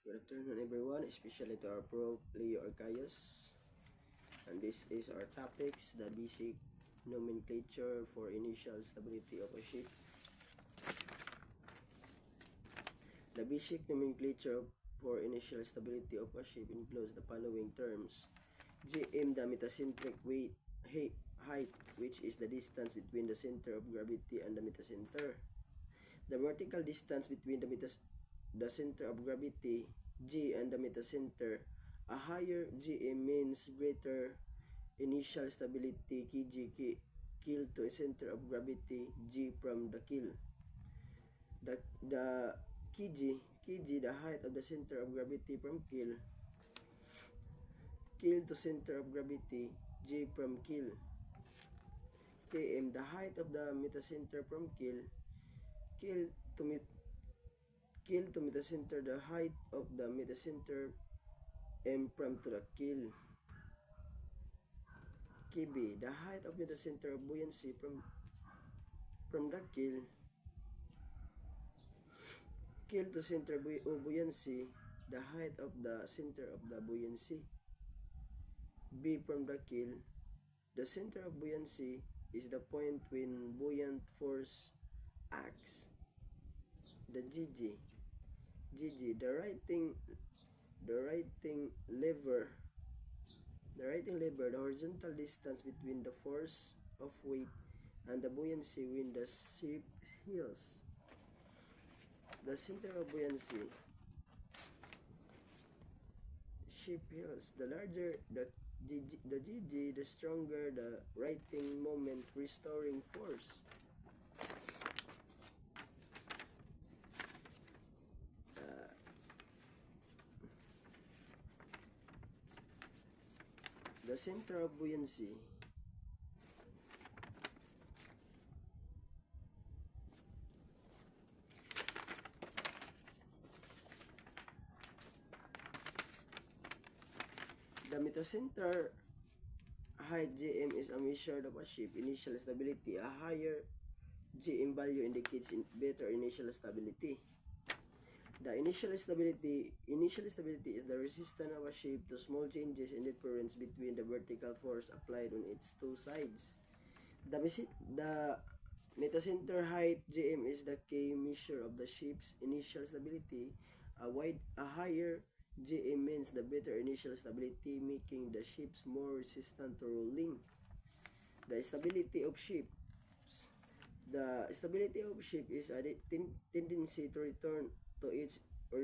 Good afternoon everyone, especially to our pro Leo Arcaios. And this is our topics, the basic nomenclature for initial stability of a ship. The basic nomenclature for initial stability of a ship includes the following terms. Gm, the metacentric height, which is the distance between the center of gravity and the metacenter. The vertical distance between the center of gravity, G, and the metacenter. A higher Gm means greater initial stability, kg, keel to a center of gravity, G from the keel. The kg, the height of the center of gravity from keel to center of gravity, G from keel. Km, the height of the metacenter from keel to metacenter, the height of the metacenter, M from to the keel. Kb, the height of metacenter of buoyancy from the keel to center of buoyancy, the height of the center of the buoyancy. B from the keel, the center of buoyancy is the point when buoyant force acts. The Gg, the writing lever, the horizontal distance between the force of weight and the buoyancy when the ship heels. The center of buoyancy, ship heels. The larger the Gg, the stronger the writing moment restoring force. The center of buoyancy, the metacenter height Gm is a measure of a ship initial stability. A higher Gm value indicates better initial stability. The initial stability is the resistance of a ship to small changes in difference between the vertical force applied on its two sides. The metacenter height Gm is the key measure of the ship's initial stability. A higher Gm means the better initial stability, making the ships more resistant to rolling. The stability of ships. The stability of ship is a tendency to return to its